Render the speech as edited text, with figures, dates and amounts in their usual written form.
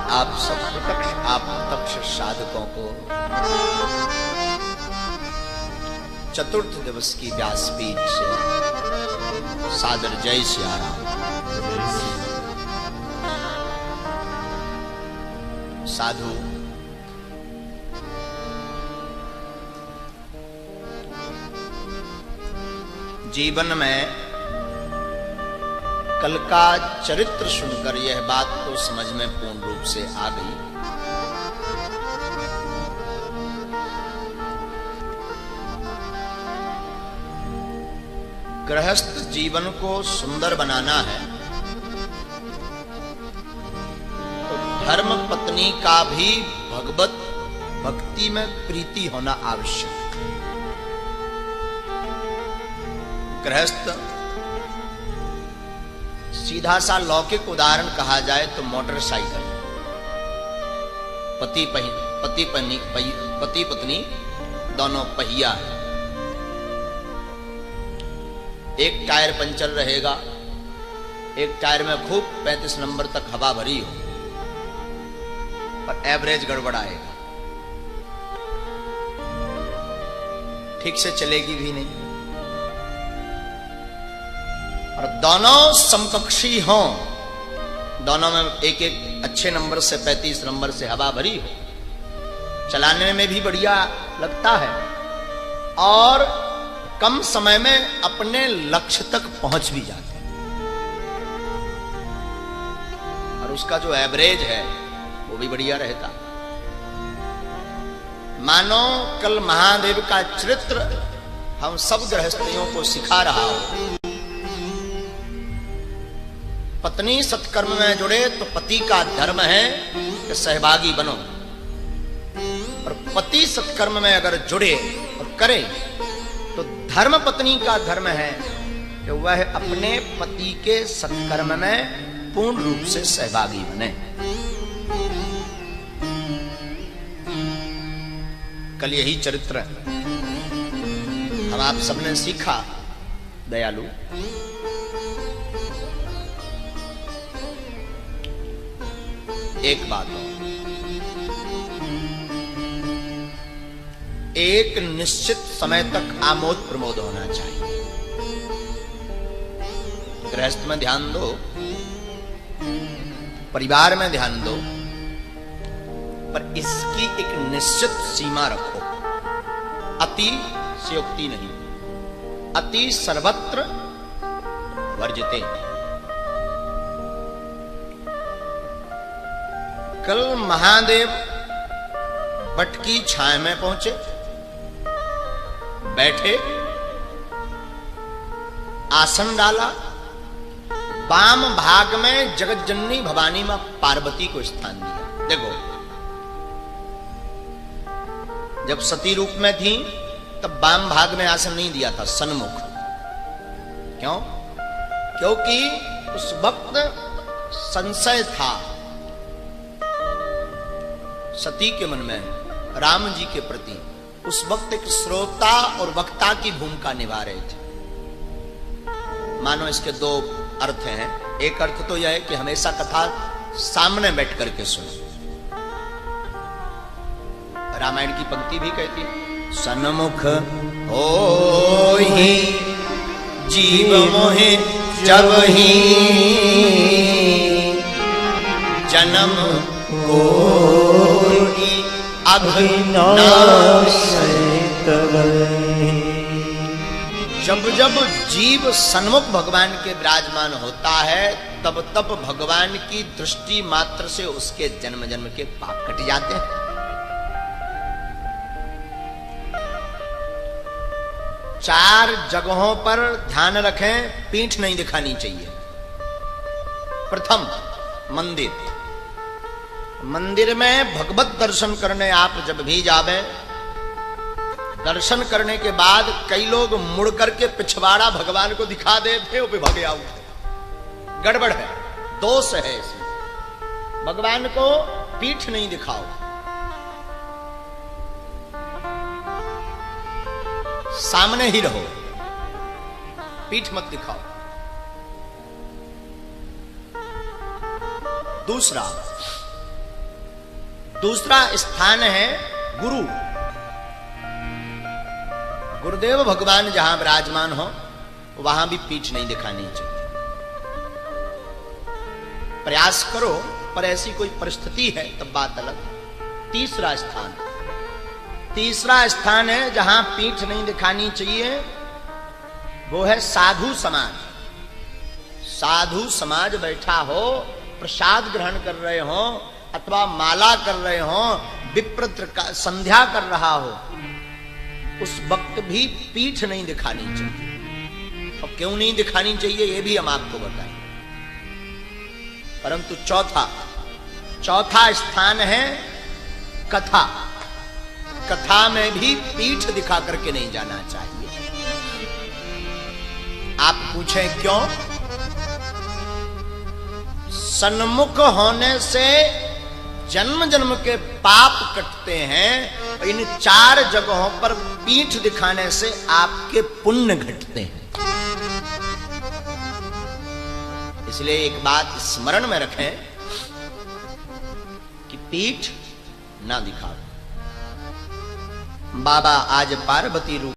आप सब प्रत्यक्ष साधकों को चतुर्थ दिवस की व्यासपीठ से सादर जय सियाराम। साधु जीवन में कल का चरित्र सुनकर यह बात तो समझ में पूर्ण रूप से आ गई। गृहस्थ जीवन को सुंदर बनाना है तो धर्म पत्नी का भी भगवत भक्ति में प्रीति होना आवश्यक। गृहस्थ सीधा सा लौकिक उदाहरण कहा जाए तो मोटरसाइकिल, पति पत्नी दोनों पहिया है। एक टायर पंचर रहेगा, एक टायर में खूब 35 नंबर तक हवा भरी हो और एवरेज गड़बड़ाएगा, ठीक से चलेगी भी नहीं। और दोनों समकक्षी हों, दोनों में एक एक अच्छे नंबर से 35 नंबर से हवा भरी हो, चलाने में भी बढ़िया लगता है और कम समय में अपने लक्ष्य तक पहुंच भी जाते हैं। और उसका जो एवरेज है वो भी बढ़िया रहता। मानो कल महादेव का चरित्र हम सब गृहस्थियों को सिखा रहा हो। पत्नी सत्कर्म में जुड़े तो पति का धर्म है कि सहभागी बनो, और पति सत्कर्म में अगर जुड़े और करे तो धर्म पत्नी का धर्म है कि वह अपने पति के सत्कर्म में पूर्ण रूप से सहभागी बने। कल यही चरित्र हम आप सबने सीखा। दयालु एक बात हो, एक निश्चित समय तक आमोद प्रमोद होना चाहिए। गृहस्थ में ध्यान दो, परिवार में ध्यान दो, पर इसकी एक निश्चित सीमा रखो। अति स्योक्ति नहीं, अति सर्वत्र वर्जते। कल महादेव बट की छाया में पहुंचे, बैठे, आसन डाला, वाम भाग में जगतजननी भवानी मां पार्वती को स्थान दिया। देखो, जब सती रूप में थी तब वाम भाग में आसन नहीं दिया था, सन्मुख। क्यों? क्योंकि उस वक्त संशय था सती के मन में राम जी के प्रति। उस वक्त एक श्रोता और वक्ता की भूमिका निभा रहे थे। मानो इसके दो अर्थ हैं। एक अर्थ तो यह है कि हमेशा कथा सामने बैठ करके सुनो। रामायण की पंक्ति भी कहती है, सन्मुख होहि जीव मोहि जब ही जन्म कोटि जब जब जीव सन्मुख भगवान के विराजमान होता है तब तब भगवान की दृष्टि मात्र से उसके जन्म जन्म के पाप कट जाते हैं। चार जगहों पर ध्यान रखें, पीठ नहीं दिखानी चाहिए। प्रथम, मंदिर। मंदिर में भगवत दर्शन करने आप जब भी जावे, दर्शन करने के बाद कई लोग मुड़ करके पिछवाड़ा भगवान को दिखा देते हो, भागे आओ। गड़बड़ है, दोष है इसमें। भगवान को पीठ नहीं दिखाओ, सामने ही रहो, पीठ मत दिखाओ। दूसरा, दूसरा स्थान है गुरु। गुरुदेव भगवान जहां विराजमान हो वहां भी पीठ नहीं दिखानी चाहिए। प्रयास करो, पर ऐसी कोई परिस्थिति है तब बात अलग। तीसरा स्थान है जहां पीठ नहीं दिखानी चाहिए, वो है साधु समाज। साधु समाज बैठा हो, प्रसाद ग्रहण कर रहे हो अथवा माला कर रहे हो, विप्रत्र का संध्या कर रहा हो, उस वक्त भी पीठ नहीं दिखानी चाहिए। और क्यों नहीं दिखानी चाहिए ये भी हम आपको बताएं। परंतु चौथा स्थान है कथा। कथा में भी पीठ दिखा करके नहीं जाना चाहिए। आप पूछें क्यों? सन्मुख होने से जन्म जन्म के पाप कटते हैं, इन 4 जगहों पर पीठ दिखाने से आपके पुण्य घटते हैं। इसलिए एक बात स्मरण में रखें कि पीठ ना दिखाओ। बाबा आज पार्वती रूप